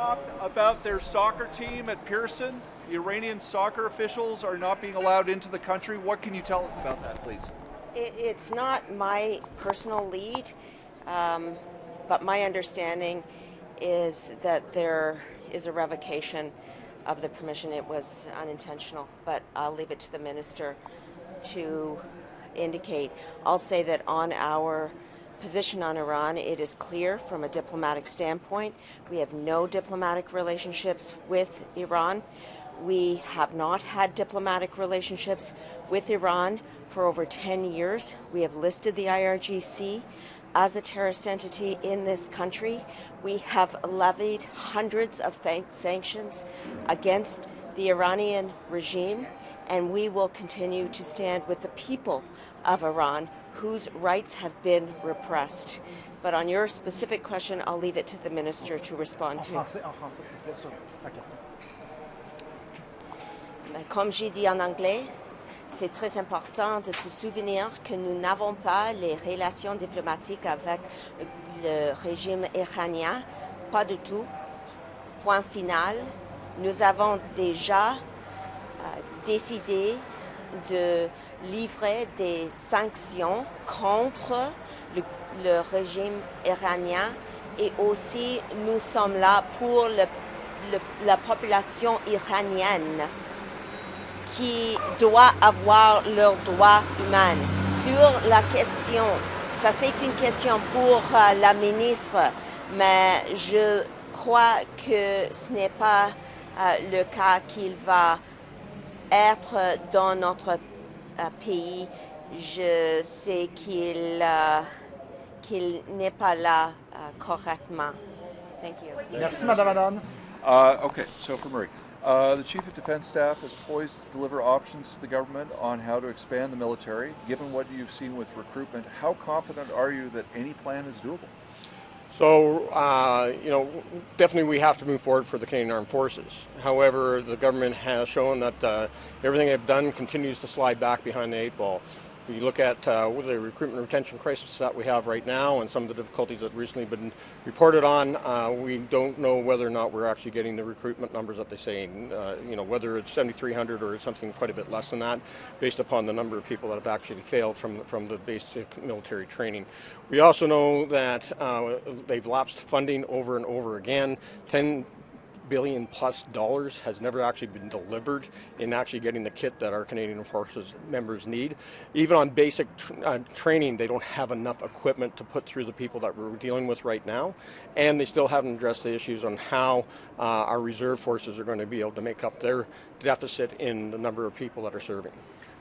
talked about their soccer team at Pearson. The Iranian soccer officials are not being allowed into the country. What can you tell us about that, please? It's not my personal lead, but my understanding is that there is a revocation of the permission. It was unintentional, but I'll leave it to the minister to indicate. I'll say that on our position on Iran, it is clear from a diplomatic standpoint. We have no diplomatic relationships with Iran. We have not had diplomatic relationships with Iran for over 10 years. We have listed the IRGC as a terrorist entity in this country. We have levied hundreds of sanctions against the Iranian regime, and we will continue to stand with the people of Iran whose rights have been repressed. But on your specific question, I'll leave it to the minister to respond to. Comme j'ai dit en anglais, c'est très important de se souvenir que nous n'avons pas les relations diplomatiques avec le régime iranien, pas du tout. Point final, nous avons déjà décidé de livrer des sanctions contre le régime iranien et aussi nous sommes là pour la population iranienne qui doit avoir leurs droits humains. Sur la question, ça c'est une question pour la ministre, mais je crois que ce n'est pas le cas qu'il va être dans notre pays. Je sais qu'il n'est pas là correctement. Thank you. Merci, Madame Anand. Okay, so for Marie. The Chief of Defense Staff is poised to deliver options to the government on how to expand the military. Given what you've seen with recruitment, how confident are you that any plan is doable? So, definitely we have to move forward for the Canadian Armed Forces. However, the government has shown that everything they've done continues to slide back behind the eight ball. You look at the recruitment and retention crisis that we have right now and some of the difficulties that recently been reported on, we don't know whether or not we're actually getting the recruitment numbers that they say. Whether it's 7,300 or something quite a bit less than that, based upon the number of people that have actually failed from the basic military training. We also know that they've lapsed funding over and over again. $10 billion plus has never actually been delivered in actually getting the kit that our Canadian Forces members need. Even on basic training, they don't have enough equipment to put through the people that we're dealing with right now, and they still haven't addressed the issues on how our reserve forces are going to be able to make up their deficit in the number of people that are serving.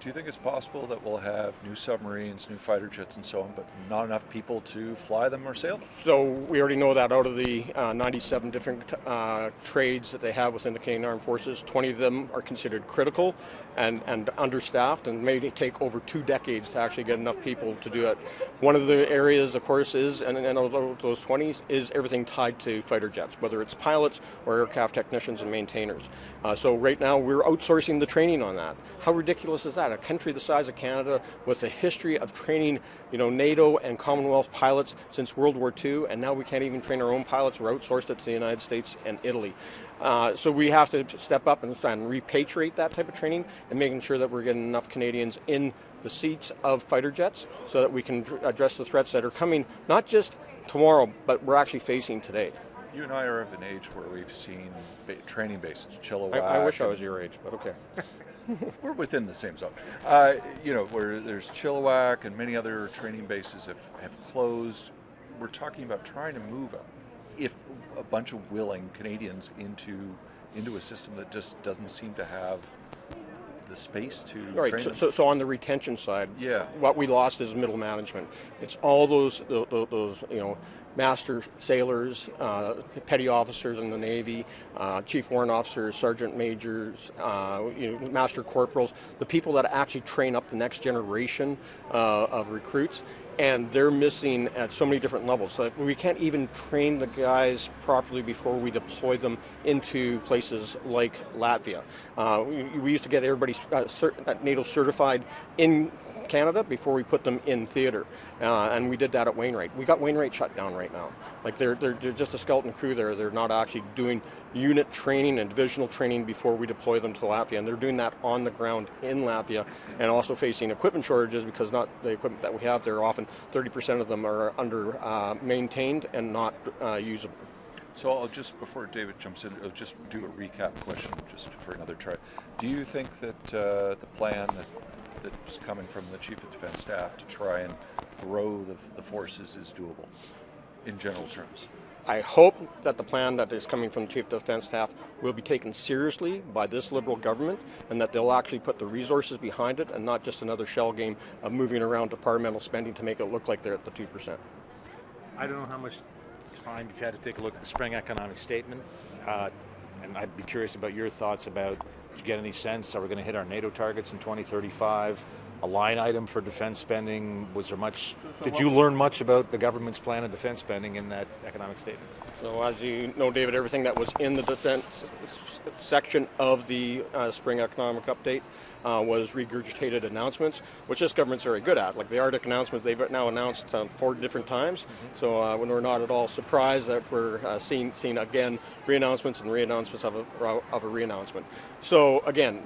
Do you think it's possible that we'll have new submarines, new fighter jets and so on, but not enough people to fly them or sail them? So we already know that out of the 97 different trades that they have within the Canadian Armed Forces, 20 of them are considered critical and understaffed, and may take over 2 decades to actually get enough people to do it. One of the areas, of course, is, and of those 20s, is everything tied to fighter jets, whether it's pilots or aircraft technicians and maintainers. So right now we're outsourcing the training on that. How ridiculous is that? A country the size of Canada with a history of training, NATO and Commonwealth pilots since World War II, and now we can't even train our own pilots. We're outsourced it to the United States and Italy. So we have to step up and repatriate that type of training and making sure that we're getting enough Canadians in the seats of fighter jets so that we can address the threats that are coming, not just tomorrow, but we're actually facing today. You and I are of an age where we've seen training bases, Chilliwack. I wish I was your age, but okay. We're within the same zone. Where there's Chilliwack and many other training bases have closed. We're talking about trying to move a bunch of willing Canadians into a system that just doesn't seem to have the space to right. train them. So on the retention side, yeah, what we lost is middle management. It's all those master sailors, petty officers in the Navy, chief warrant officers, sergeant majors, master corporals, the people that actually train up the next generation of recruits. And they're missing at so many different levels. So we can't even train the guys properly before we deploy them into places like Latvia. We used to get everybody NATO certified in Canada before we put them in theater, and we did that at Wainwright. We got Wainwright shut down right now. Like they're just a skeleton crew there. They're not actually doing unit training and divisional training before we deploy them to Latvia, and they're doing that on the ground in Latvia, and also facing equipment shortages because not the equipment that we have there, often 30% of them are under maintained and not usable. So I'll just, before David jumps in, I'll just do a recap question just for another try. Do you think that the plan that's coming from the Chief of Defence Staff to try and grow the forces is doable in general terms? I hope that the plan that is coming from the Chief of Defence Staff will be taken seriously by this Liberal government, and that they'll actually put the resources behind it and not just another shell game of moving around departmental spending to make it look like they're at the 2%. I don't know how much time you've had to take a look at the spring economic statement, and I'd be curious about your thoughts about, did you get any sense, are we going to hit our NATO targets in 2035? A line item for defense spending, was there much, did you learn much about the government's plan of defense spending in that economic statement? So as you know, David, everything that was in the defense section of the spring economic update was regurgitated announcements, which this government's very good at. Like the Arctic announcement, they've now announced 4 different times. So when we're not at all surprised that we're seeing again re-announcements and re-announcements of a re-announcement. So again,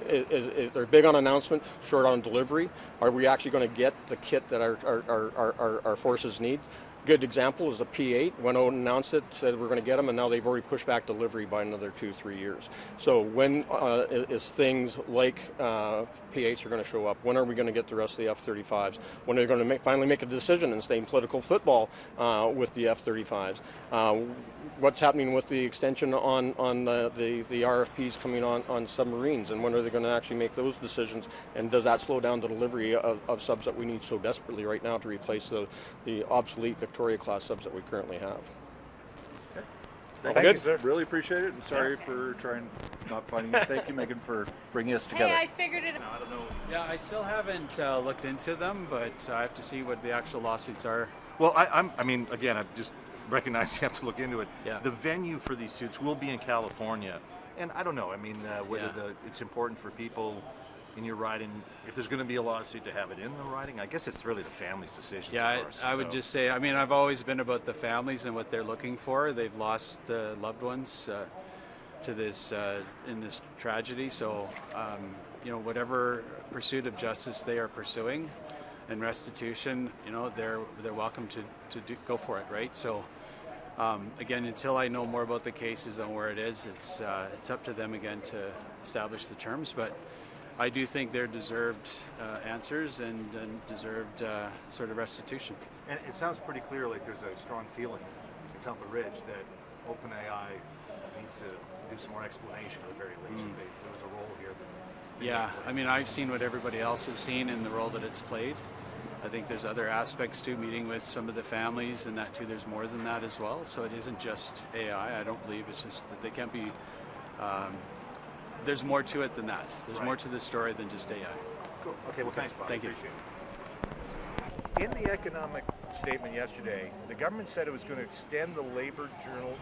they're big on announcement, short on delivery. Are we actually going to get the kit that our forces need? Good example is the P8. Went out and announced it, said we're going to get them, and now they've already pushed back delivery by another 2-3 years. So when is things like P8s are going to show up? When are we going to get the rest of the F-35s? When are they going to finally make a decision and stay in political football with the F-35s? What's happening with the extension on the RFPs coming on submarines, and when are they going to actually make those decisions? And does that slow down the delivery of subs that we need so desperately right now to replace the obsolete Victoria-class subs that we currently have? Thank you, sir. Really appreciate it. And sorry for trying not finding you. Thank you, Megan, for bringing us together. Hey, I figured it out. I don't know. Yeah, I still haven't looked into them, but I have to see what the actual lawsuits are. Well, I mean, again, I just recognize you have to look into it. Yeah. The venue for these suits will be in California, and I don't know. I mean, whether it's important for people in your riding, if there's going to be a lawsuit, to have it in the riding. I guess it's really the family's decision. Yeah, I would just say, I mean, I've always been about the families and what they're looking for. They've lost loved ones to this in this tragedy. So, you know, whatever pursuit of justice they are pursuing and restitution, you know, they're welcome to go for it, right? So, again, until I know more about the cases and where it is, it's up to them again to establish the terms. But I do think they're deserved answers and deserved sort of restitution. And it sounds pretty clear like there's a strong feeling in Tumbler Ridge that OpenAI needs to do some more explanation at the very least. There was a role here. Yeah, I mean, I've seen what everybody else has seen in the role that it's played. I think there's other aspects too, meeting with some of the families and that too. There's more than that as well. So it isn't just AI. I don't believe it's just that they can't be. There's more to it than that. There's more to the story than just AI. Cool. Okay, well, thanks, Bob. Thank you. In the economic statement yesterday, the government said it was going to extend the labor journal,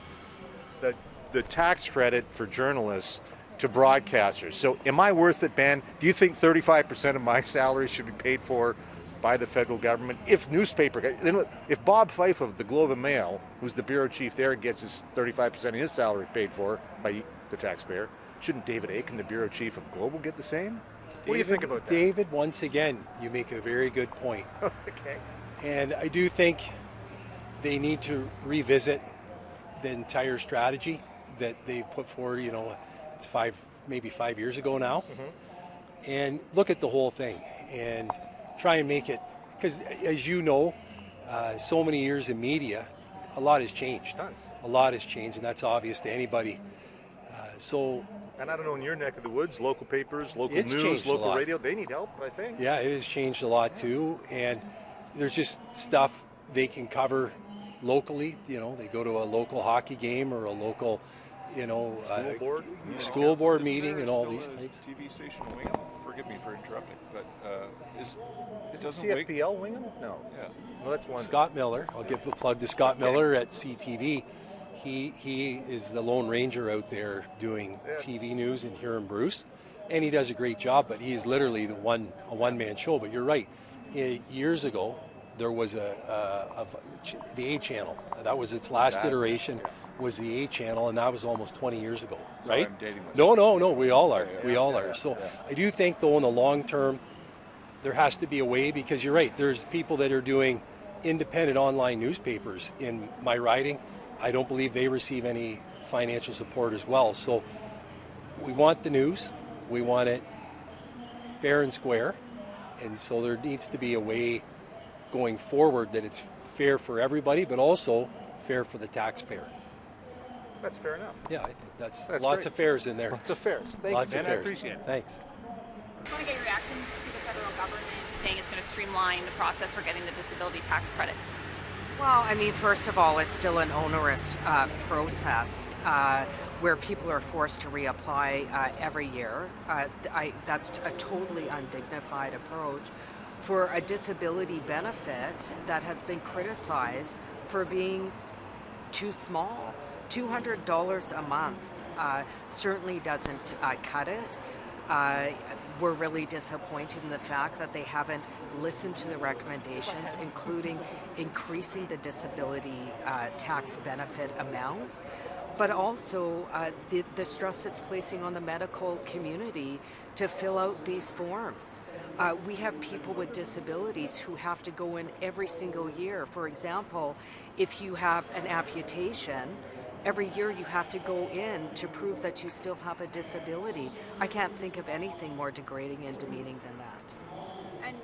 the tax credit for journalists to broadcasters. So am I worth it, Ben? Do you think 35% of my salary should be paid for by the federal government? If if Bob Fife of the Globe and Mail, who's the bureau chief there, gets his 35% of his salary paid for by the taxpayer, shouldn't David Aiken, the bureau chief of Global, get the same? What do you think about that? David, once again, you make a very good point. Okay. And I do think they need to revisit the entire strategy that they put forward. You know, it's maybe 5 years ago now. And look at the whole thing and try and make it, because as you know, so many years in media, a lot has changed. A lot has changed, and that's obvious to anybody. And I don't know, in your neck of the woods, local papers, local It's news, changed a local lot. radio, they need help, I think. Yeah, it has changed a lot too, and there's just stuff they can cover locally. You know, they go to a local hockey game or a local, you know, school board meeting and all these types. TV station in Wingham. Forgive me for interrupting, but Doesn't CFPL Wingham? No. Yeah. No, that's one. Scott Miller, I'll give the plug to Scott Miller at CTV. He is the Lone Ranger out there doing TV news in Huron Bruce, and he does a great job. But he's literally a one-man show. But you're right, years ago, there was the A channel. That was its last iteration, was the A channel, and that was almost 20 years ago, right? I'm dating myself. No, we all are. We all are. So I do think, though, in the long term, there has to be a way, because you're right, there's people that are doing independent online newspapers in my riding. I don't believe they receive any financial support as well. So we want the news. We want it fair and square. And so there needs to be a way going forward that it's fair for everybody, but also fair for the taxpayer. That's fair enough. Yeah, I think that's lots great. of fairs in there. Lots of fairs. Thank Lots you, of man. I fairs. appreciate it. Thanks. I want to get your reaction to the federal government saying it's going to streamline the process for getting the disability tax credit. Well, I mean, first of all, it's still an onerous process where people are forced to reapply every year. That's a totally undignified approach for a disability benefit that has been criticized for being too small. $200 a month certainly doesn't cut it. We're really disappointed in the fact that they haven't listened to the recommendations, including increasing the disability tax benefit amounts, but also the stress it's placing on the medical community to fill out these forms. We have people with disabilities who have to go in every single year. For example, if you have an amputation, every year you have to go in to prove that you still have a disability. I can't think of anything more degrading and demeaning than that. And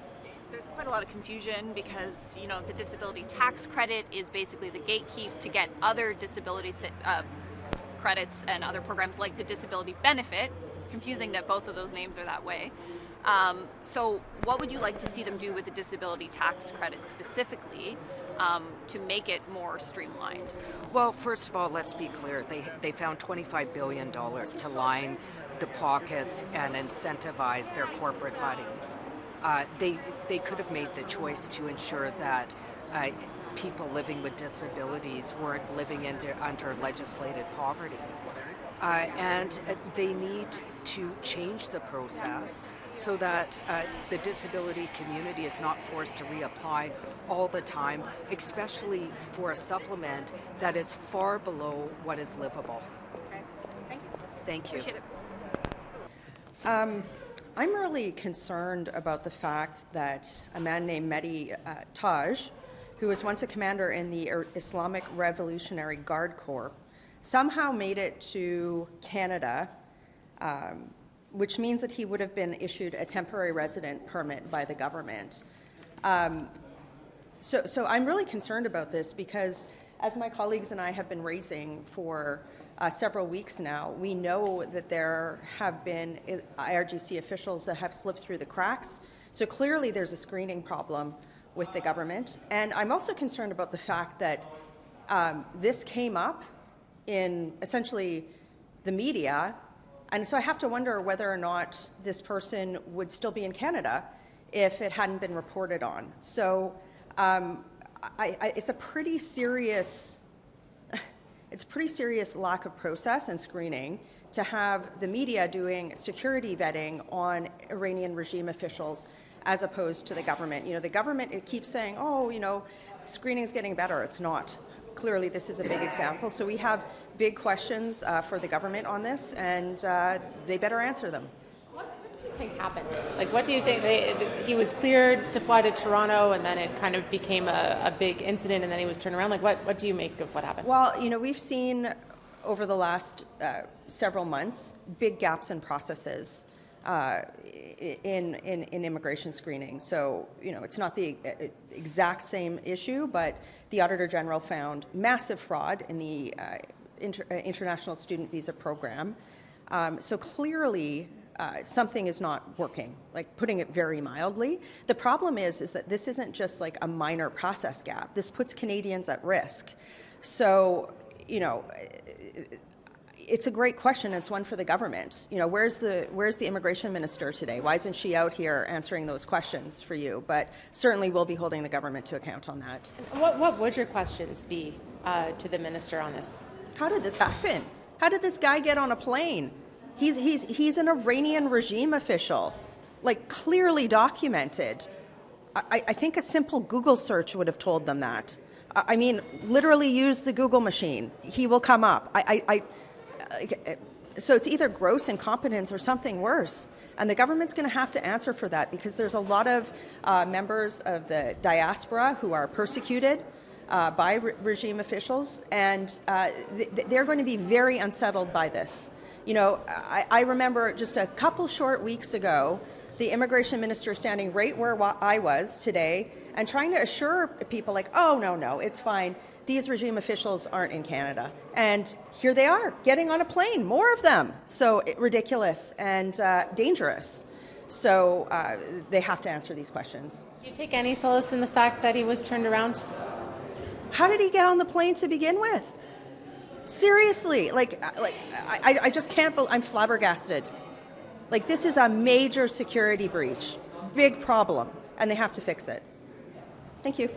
there's quite a lot of confusion because, you know, the disability tax credit is basically the gatekeep to get other disability credits and other programs like the disability benefit. Confusing that both of those names are that way. So what would you like to see them do with the disability tax credit specifically to make it more streamlined? Well, first of all, let's be clear. They found $25 billion to line the pockets and incentivize their corporate buddies. They could have made the choice to ensure that people living with disabilities weren't living under legislated poverty. And they need to change the process so that the disability community is not forced to reapply all the time, especially for a supplement that is far below what is livable. Okay. Thank you. Thank you. Appreciate it. I'm really concerned about the fact that a man named Mehdi Taj, who was once a commander in the Islamic Revolutionary Guard Corps, somehow made it to Canada, which means that he would have been issued a temporary resident permit by the government. So I'm really concerned about this because, as my colleagues and I have been raising for several weeks now, we know that there have been IRGC officials that have slipped through the cracks. So clearly there's a screening problem with the government. And I'm also concerned about the fact that this came up in essentially the media. And so I have to wonder whether or not this person would still be in Canada if it hadn't been reported on. So it's a pretty serious lack of process and screening to have the media doing security vetting on Iranian regime officials as opposed to the government. You know, the government, it keeps saying, oh, you know, screening is getting better. It's not. Clearly, this is a big example. So we have big questions for the government on this, and they better answer them. What do you think happened? Like, what do you think? He was cleared to fly to Toronto, and then it kind of became a big incident, and then he was turned around. Like, what do you make of what happened? Well, you know, we've seen over the last several months big gaps in processes in immigration screening. So, you know, it's not the exact same issue, but the Auditor General found massive fraud in the international student visa program. So clearly, something is not working, like putting it very mildly. The problem is that this isn't just like a minor process gap. This puts Canadians at risk. So, you know, it's a great question. It's one for the government. You know, where's the immigration minister today? Why isn't she out here answering those questions for you? But certainly we'll be holding the government to account on that. What would your questions be to the minister on this? How did this happen? How did this guy get on a plane? He's an Iranian regime official, like clearly documented. I think a simple Google search would have told them that. I mean, literally use the Google machine. He will come up. So it's either gross incompetence or something worse. And the government's going to have to answer for that, because there's a lot of members of the diaspora who are persecuted by regime officials, and they're going to be very unsettled by this. You know, I remember just a couple short weeks ago, the immigration minister standing right where I was today and trying to assure people like, oh, no, it's fine. These regime officials aren't in Canada. And here they are, getting on a plane, more of them. So ridiculous and dangerous. So they have to answer these questions. Do you take any solace in the fact that he was turned around? How did he get on the plane to begin with? Seriously, I just can't believe, I'm flabbergasted. Like, this is a major security breach, big problem, and they have to fix it. Thank you.